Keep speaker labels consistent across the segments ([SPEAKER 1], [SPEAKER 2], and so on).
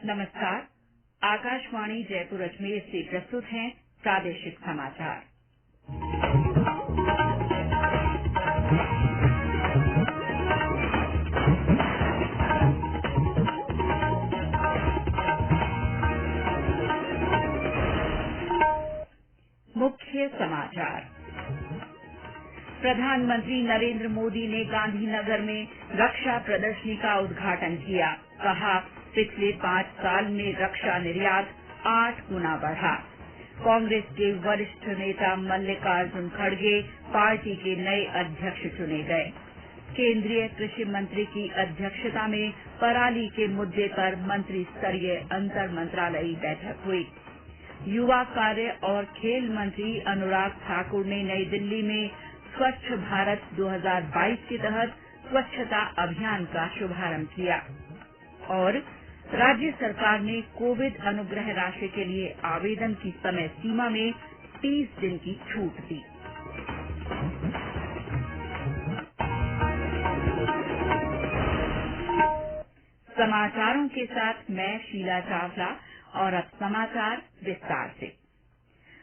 [SPEAKER 1] नमस्कार। आकाशवाणी जयपुर अजमेर से प्रस्तुत हैं प्रादेशिक समाचार। मुख्य समाचार। प्रधानमंत्री नरेंद्र मोदी ने गांधीनगर में रक्षा प्रदर्शनी का उद्घाटन किया। कहा, पिछले 5 साल में रक्षा निर्यात 8 गुना बढ़ा। कांग्रेस के वरिष्ठ नेता मल्लिकार्जुन खड़गे पार्टी के नए अध्यक्ष चुने गए। केंद्रीय कृषि मंत्री की अध्यक्षता में पराली के मुद्दे पर मंत्री स्तरीय अंतर मंत्रालयी बैठक हुई। युवा कार्य और खेल मंत्री अनुराग ठाकुर ने नई दिल्ली में स्वच्छ भारत 2022 के तहत स्वच्छता अभियान का शुभारंभ किया। और राज्य सरकार ने कोविड अनुग्रह राशि के लिए आवेदन की समय सीमा में 30 दिन की छूट दी। समाचारों के साथ मैं शीला चावला और अब समाचार विस्तार से।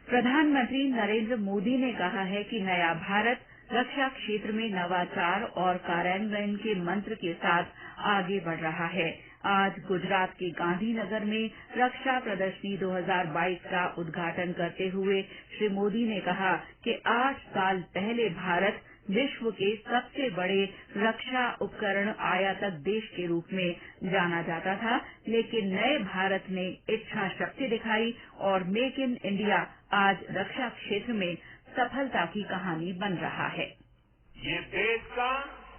[SPEAKER 1] प्रधानमंत्री नरेंद्र मोदी ने कहा है कि नया भारत रक्षा क्षेत्र में नवाचार और कार्यान्वयन के मंत्र के साथ आगे बढ़ रहा है। आज गुजरात के गांधीनगर में रक्षा प्रदर्शनी 2022 का उद्घाटन करते हुए श्री मोदी ने कहा कि 8 साल पहले भारत विश्व के सबसे बड़े रक्षा उपकरण आयातक देश के रूप में जाना जाता था, लेकिन नए भारत ने इच्छा शक्ति दिखाई और मेक इन इंडिया आज रक्षा क्षेत्र में सफलता की कहानी बन रहा है।
[SPEAKER 2] ये देश का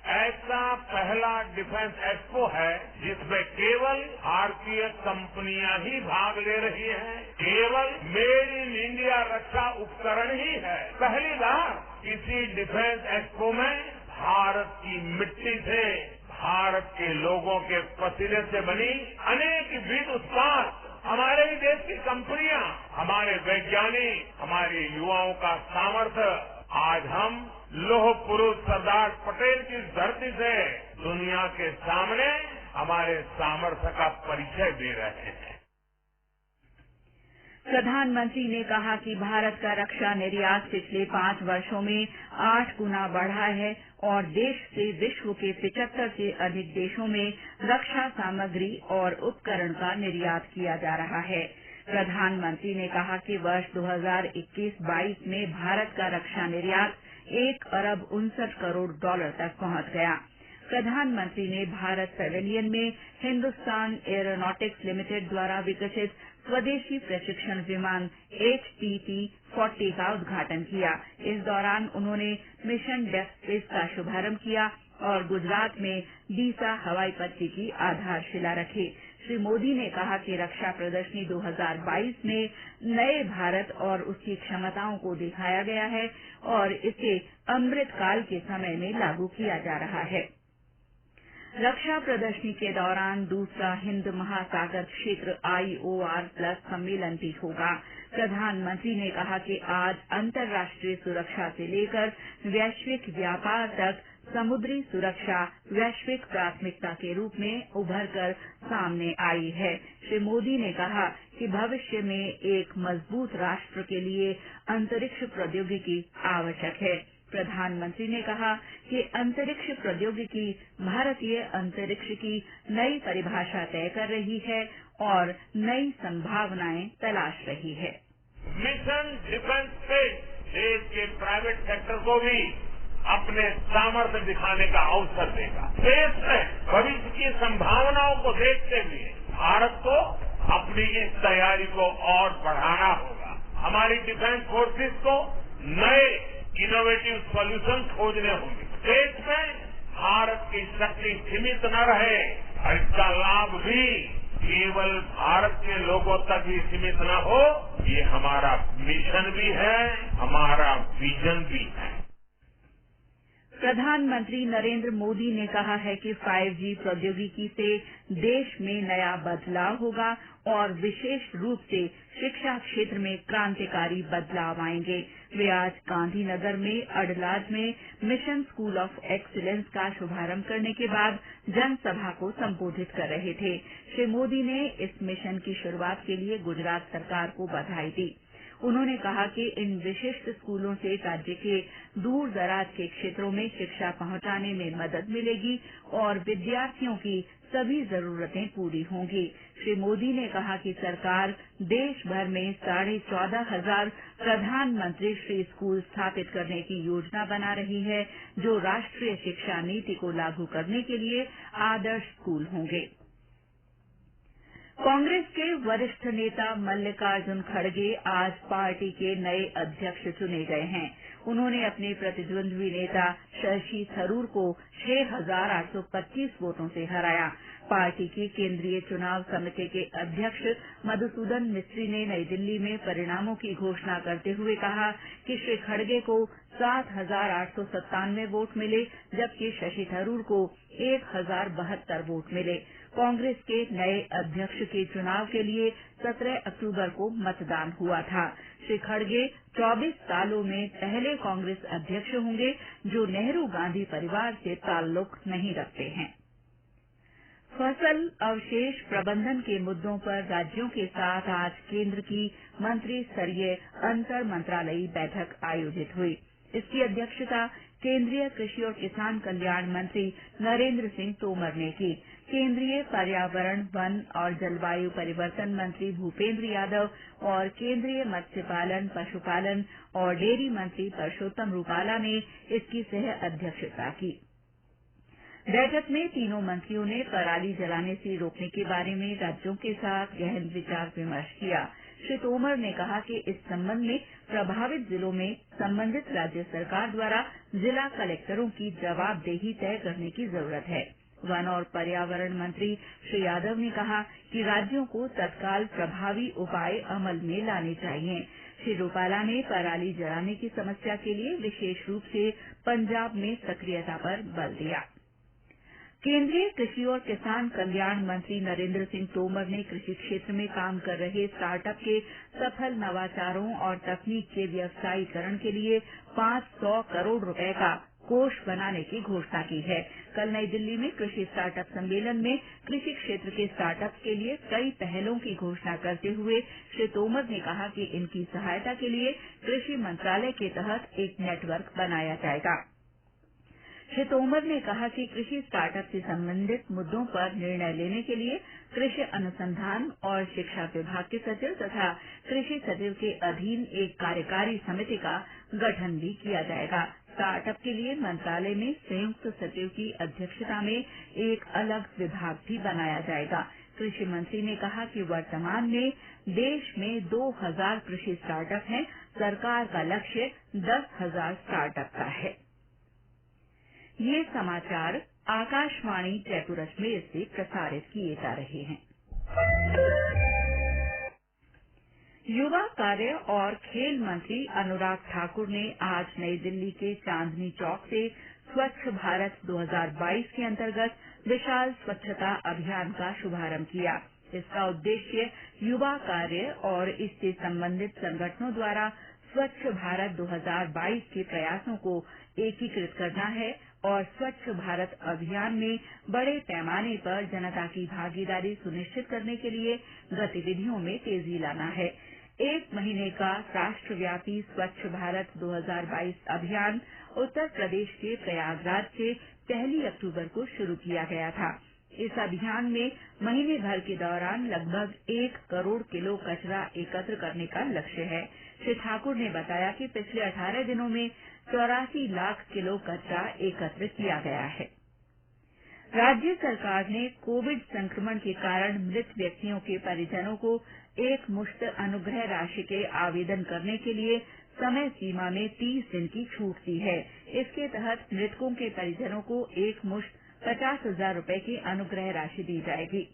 [SPEAKER 2] ऐसा पहला डिफेंस एक्सपो है जिसमें केवल भारतीय कंपनियां ही भाग ले रही हैं। केवल मेड इन इंडिया रक्षा उपकरण ही है। पहली बार किसी डिफेंस एक्सपो में भारत की मिट्टी से, भारत के लोगों के पसीने से बनी अनेक विध उत्पाद, हमारे ही देश की कंपनियां, हमारे वैज्ञानिक, हमारे युवाओं का सामर्थ्य आज हम लौह पुरुष सरदार पटेल की धरती से दुनिया के सामने हमारे सामर्थ्य का परिचय दे रहे हैं।
[SPEAKER 1] प्रधानमंत्री ने कहा कि भारत का रक्षा निर्यात पिछले 5 वर्षों में 8 गुना बढ़ा है और देश से विश्व के 75 से अधिक देशों में रक्षा सामग्री और उपकरण का निर्यात किया जा रहा है। प्रधानमंत्री ने कहा कि वर्ष 2021-22 में भारत का रक्षा निर्यात $1 अरब 69 करोड़ तक पहुंच गया। प्रधानमंत्री ने भारत पैवेलियन में हिंदुस्तान एरोनॉटिक्स लिमिटेड द्वारा विकसित स्वदेशी प्रशिक्षण विमान HTT-40 का उद्घाटन किया। इस दौरान उन्होंने मिशन डेफ स्पेस का शुभारंभ किया और गुजरात में डीसा हवाई पट्टी की आधारशिला रखी। श्री मोदी ने कहा कि रक्षा प्रदर्शनी 2022 में नए भारत और उसकी क्षमताओं को दिखाया गया है और इसे अमृत काल के समय में लागू किया जा रहा है। रक्षा प्रदर्शनी के दौरान दूसरा हिंद महासागर क्षेत्र IOR+ सम्मेलन भी होगा। प्रधानमंत्री ने कहा कि आज अंतर्राष्ट्रीय सुरक्षा से लेकर वैश्विक व्यापार तक समुद्री सुरक्षा वैश्विक प्राथमिकता के रूप में उभर कर सामने आई है। श्री मोदी ने कहा कि भविष्य में एक मजबूत राष्ट्र के लिए अंतरिक्ष प्रौद्योगिकी आवश्यक है। प्रधानमंत्री ने कहा कि अंतरिक्ष प्रौद्योगिकी भारतीय अंतरिक्ष की नई परिभाषा तय कर रही है और नई संभावनाएं तलाश रही है।
[SPEAKER 2] मिशन डिफेंस स्पेस देश के प्राइवेट सेक्टर को भी अपने सामर्थ्य दिखाने का अवसर देगा। देश में भविष्य की संभावनाओं को देखते हुए भारत को अपनी इस तैयारी को और बढ़ाना होगा। हमारी डिफेंस फोर्सेस को नए इनोवेटिव सॉल्यूशन खोजने होंगे। देश में भारत की शक्ति सीमित न रहे और इसका लाभ भी केवल भारत के लोगों तक ही सीमित न हो, ये हमारा मिशन भी है, हमारा विजन भी है।
[SPEAKER 1] प्रधानमंत्री नरेंद्र मोदी ने कहा है कि 5G प्रौद्योगिकी से देश में नया बदलाव होगा और विशेष रूप से शिक्षा क्षेत्र में क्रांतिकारी बदलाव आएंगे। वे आज गांधीनगर में अडलाज में मिशन स्कूल ऑफ एक्सीलेंस का शुभारंभ करने के बाद जनसभा को संबोधित कर रहे थे। श्री मोदी ने इस मिशन की शुरूआत के लिए गुजरात सरकार को बधाई दी। उन्होंने कहा कि इन विशिष्ट स्कूलों से राज्य के दूर दराज के क्षेत्रों में शिक्षा पहुंचाने में मदद मिलेगी और विद्यार्थियों की सभी जरूरतें पूरी होंगी। श्री मोदी ने कहा कि सरकार देश भर में 14,500 प्रधानमंत्री श्री स्कूल स्थापित करने की योजना बना रही है, जो राष्ट्रीय शिक्षा नीति को लागू करने के लिए आदर्श स्कूल होंगे। कांग्रेस के वरिष्ठ नेता मल्लिकार्जुन खड़गे आज पार्टी के नए अध्यक्ष चुने गए हैं। उन्होंने अपने प्रतिद्वंद्वी नेता शशि थरूर को 6,825 वोटों से हराया। पार्टी की केंद्रीय चुनाव समिति के अध्यक्ष मधुसूदन मिस्त्री ने नई दिल्ली में परिणामों की घोषणा करते हुए कहा कि श्री खड़गे को 7,897 वोट मिले, जबकि शशि थरूर को 1,072 वोट मिले। कांग्रेस के नए अध्यक्ष के चुनाव के लिए 17 अक्टूबर को मतदान हुआ था। श्री खड़गे 24 सालों में पहले कांग्रेस अध्यक्ष होंगे जो नेहरू गांधी परिवार से ताल्लुक नहीं रखते हैं। फसल अवशेष प्रबंधन के मुद्दों पर राज्यों के साथ आज केंद्र की मंत्री स्तरीय अंतर मंत्रालयी बैठक आयोजित हुई। इसकी अध्यक्षता केंद्रीय कृषि और किसान कल्याण मंत्री नरेंद्र सिंह तोमर ने की। केंद्रीय पर्यावरण, वन और जलवायु परिवर्तन मंत्री भूपेंद्र यादव और केंद्रीय मत्स्य पालन, पशुपालन और डेयरी मंत्री परषोत्तम रूपाला ने इसकी सह अध्यक्षता की। बैठक में तीनों मंत्रियों ने पराली जलाने से रोकने के बारे में राज्यों के साथ गहन विचार विमर्श किया। श्री तोमर ने कहा कि इस संबंध में प्रभावित जिलों में संबंधित राज्य सरकार द्वारा जिला कलेक्टरों की जवाबदेही तय करने की जरूरत है। वन और पर्यावरण मंत्री श्री यादव ने कहा कि राज्यों को तत्काल प्रभावी उपाय अमल में लाने चाहिए। श्री रूपाला ने पराली जलाने की समस्या के लिए विशेष रूप से पंजाब में सक्रियता पर बल दिया। केंद्रीय कृषि और किसान कल्याण मंत्री नरेंद्र सिंह तोमर ने कृषि क्षेत्र में काम कर रहे स्टार्टअप के सफल नवाचारों और तकनीक के व्यवसायीकरण के लिए 500 करोड़ रुपए का कोष बनाने की घोषणा की है। कल नई दिल्ली में कृषि स्टार्टअप सम्मेलन में कृषि क्षेत्र के स्टार्टअप के लिए कई पहलों की घोषणा करते हुए श्री तोमर ने कहा कि इनकी सहायता के लिए कृषि मंत्रालय के तहत एक नेटवर्क बनाया जाएगा। श्री तोमर ने कहा कि कृषि स्टार्टअप से संबंधित मुद्दों पर निर्णय लेने के लिए कृषि अनुसंधान और शिक्षा विभाग के सचिव तथा कृषि सचिव के अधीन एक कार्यकारी समिति का गठन भी किया जाएगा। स्टार्टअप के लिए मंत्रालय में संयुक्त सचिव की अध्यक्षता में एक अलग विभाग भी बनाया जाएगा। कृषि मंत्री ने कहा कि वर्तमान में देश में 2,000 कृषि स्टार्टअप हैं। सरकार का लक्ष्य 10,000 स्टार्टअप का है। ये समाचार आकाशवाणी जयपुर अजमेर से प्रसारित किए जा रहे हैं। युवा कार्य और खेल मंत्री अनुराग ठाकुर ने आज नई दिल्ली के चांदनी चौक से स्वच्छ भारत 2022 के अंतर्गत विशाल स्वच्छता अभियान का शुभारंभ किया। इसका उद्देश्य युवा कार्य और इससे संबंधित संगठनों द्वारा स्वच्छ भारत 2022 के प्रयासों को एकीकृत करना है और स्वच्छ भारत अभियान में बड़े पैमाने पर जनता की भागीदारी सुनिश्चित करने के लिए गतिविधियों में तेजी लाना है। 1 महीने का राष्ट्रव्यापी स्वच्छ भारत 2022 अभियान उत्तर प्रदेश के प्रयागराज से 1 अक्टूबर को शुरू किया गया था। इस अभियान में महीने भर के दौरान लगभग 1 करोड़ किलो कचरा एकत्र करने का लक्ष्य है। श्री ठाकुर ने बताया कि पिछले 18 दिनों में 84 लाख किलो कचरा एकत्र किया गया है। राज्य सरकार ने कोविड संक्रमण के कारण मृत व्यक्तियों के परिजनों को एक मुश्त अनुग्रह राशि के आवेदन करने के लिए समय सीमा में 30 दिन की छूट दी है। इसके तहत मृतकों के परिजनों को एक मुश्त 50,000 रूपये की अनुग्रह राशि दी जाएगी।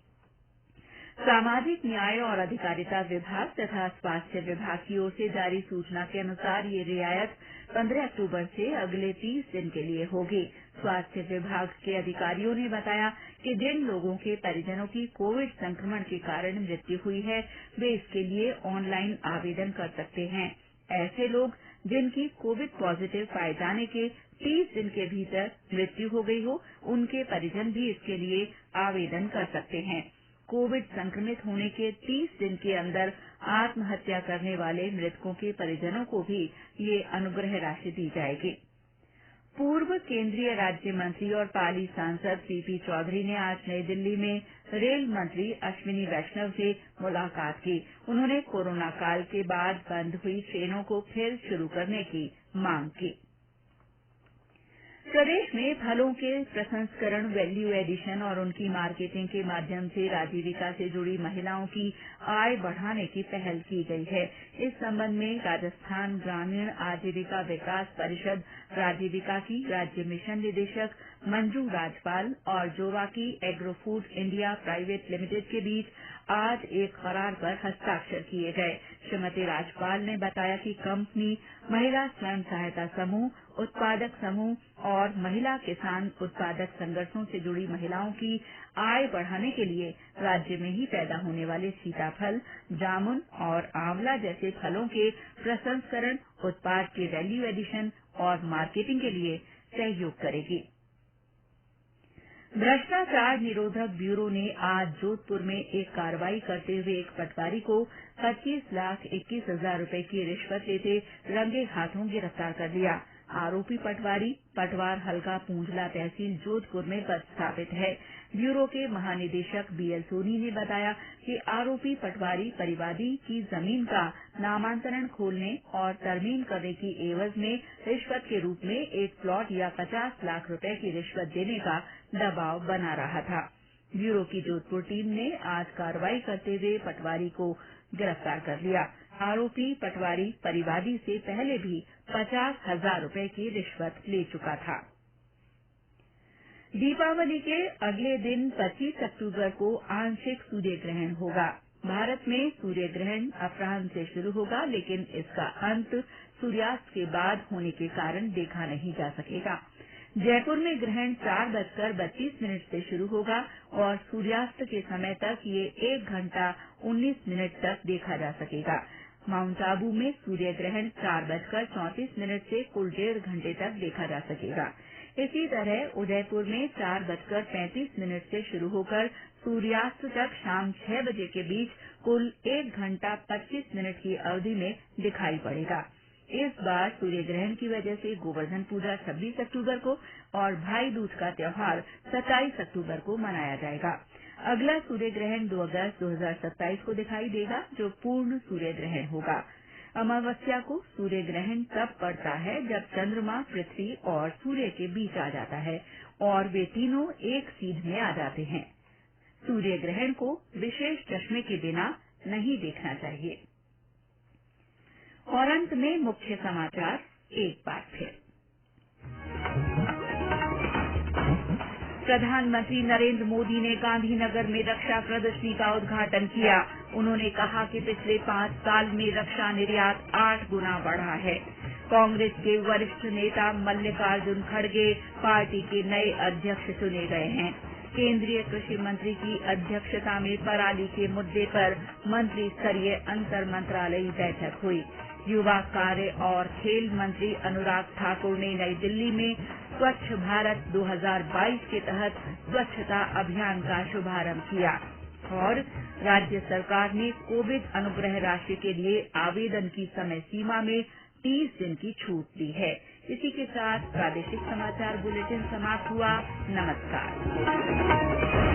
[SPEAKER 1] सामाजिक न्याय और अधिकारिता विभाग तथा स्वास्थ्य विभाग की ओर से जारी सूचना के अनुसार ये रियायत 15 अक्टूबर से अगले 30 दिन के लिए होगी। स्वास्थ्य विभाग के अधिकारियों ने बताया कि जिन लोगों के परिजनों की कोविड संक्रमण के कारण मृत्यु हुई है, वे इसके लिए ऑनलाइन आवेदन कर सकते हैं। ऐसे लोग जिनकी कोविड पॉजिटिव पाए जाने के 30 दिन के भीतर मृत्यु हो गई हो, उनके परिजन भी इसके लिए आवेदन कर सकते हैं। कोविड संक्रमित होने के 30 दिन के अंदर आत्महत्या करने वाले मृतकों के परिजनों को भी ये अनुग्रह राशि दी जाएगी। पूर्व केंद्रीय राज्य मंत्री और पाली सांसद पीपी चौधरी ने आज नई दिल्ली में रेल मंत्री अश्विनी वैष्णव से मुलाकात की। उन्होंने कोरोना काल के बाद बंद हुई ट्रेनों को फिर शुरू करने की मांग की। प्रदेश में फलों के प्रसंस्करण, वैल्यू एडिशन और उनकी मार्केटिंग के माध्यम से राजीविका से जुड़ी महिलाओं की आय बढ़ाने की पहल की गई है। इस संबंध में राजस्थान ग्रामीण आजीविका विकास परिषद राजीविका की राज्य मिशन निदेशक मंजू राजपाल और Jowaki agro food India private limited के बीच आज एक करार पर हस्ताक्षर किए गए। श्रीमती राजपाल ने बताया कि कंपनी महिला स्वयं सहायता समूह, उत्पादक समूह और महिला किसान उत्पादक संगठनों से जुड़ी महिलाओं की आय बढ़ाने के लिए राज्य में ही पैदा होने वाले सीताफल, जामुन और आंवला जैसे फलों के प्रसंस्करण, उत्पाद के वैल्यू एडिशन और मार्केटिंग के लिए सहयोग करेगी। भ्रष्टाचार निरोधक ब्यूरो ने आज जोधपुर में एक कार्रवाई करते हुए एक पटवारी को 25,21,000 रुपए की रिश्वत लेते रंगे हाथों गिरफ्तार कर लिया। आरोपी पटवारी पटवार हल्का पूंजला तहसील जोधपुर में पदस्थापित है। ब्यूरो के महानिदेशक बीएल सोनी ने बताया कि आरोपी पटवारी परिवादी की जमीन का नामांतरण खोलने और तरमीम करने की एवज में रिश्वत के रूप में एक प्लॉट या 50 लाख रुपए की रिश्वत देने का दबाव बना रहा था। ब्यूरो की जोधपुर टीम ने आज कार्रवाई करते हुए पटवारी को गिरफ्तार कर लिया। आरोपी पटवारी परिवादी से पहले भी 50,000 रुपए की रिश्वत ले चुका था। दीपावली के अगले दिन 25 अक्टूबर को आंशिक सूर्य ग्रहण होगा। भारत में सूर्य ग्रहण अपराह्न से शुरू होगा, लेकिन इसका अंत सूर्यास्त के बाद होने के कारण देखा नहीं जा सकेगा। जयपुर में ग्रहण 4:32 से शुरू होगा और सूर्यास्त के समय तक ये 1 घंटा 19 मिनट तक देखा जा सकेगा। माउंट आबू में सूर्य ग्रहण 4:34 से कुल 1.5 घंटे तक देखा जा सकेगा। इसी तरह उदयपुर में 4:35 से शुरू होकर सूर्यास्त तक शाम 6 बजे के बीच कुल 1 घंटा 25 मिनट की अवधि में दिखाई पड़ेगा। इस बार सूर्य ग्रहण की वजह से गोवर्धन पूजा 26 अक्टूबर को और भाई दूज का त्योहार 27 अक्टूबर को मनाया जाएगा। अगला सूर्य ग्रहण 2 अगस्त 2027 को दिखाई देगा, जो पूर्ण सूर्य ग्रहण होगा। अमावस्या को सूर्य ग्रहण तब पड़ता है जब चंद्रमा पृथ्वी और सूर्य के बीच आ जाता है और वे तीनों एक सीध में आ जाते हैं। सूर्य ग्रहण को विशेष चश्मे के बिना नहीं देखना चाहिए। और अंत में मुख्य समाचार एक बार फिर। प्रधानमंत्री नरेंद्र मोदी ने गांधीनगर में रक्षा प्रदर्शनी का उद्घाटन किया। उन्होंने कहा कि पिछले 5 साल में रक्षा निर्यात 8 गुना बढ़ा है। कांग्रेस के वरिष्ठ नेता मल्लिकार्जुन खड़गे पार्टी के नए अध्यक्ष चुने गए हैं। केंद्रीय कृषि मंत्री की अध्यक्षता में पराली के मुद्दे पर मंत्री स्तरीय अंतर मंत्रालयी बैठक हुई। युवा कार्य और खेल मंत्री अनुराग ठाकुर ने नई दिल्ली में स्वच्छ भारत 2022 के तहत स्वच्छता अभियान का शुभारंभ किया। और राज्य सरकार ने कोविड अनुग्रह राशि के लिए आवेदन की समय सीमा में 30 दिन की छूट दी है। इसी के साथ प्रादेशिक समाचार बुलेटिन समाप्त हुआ। नमस्कार।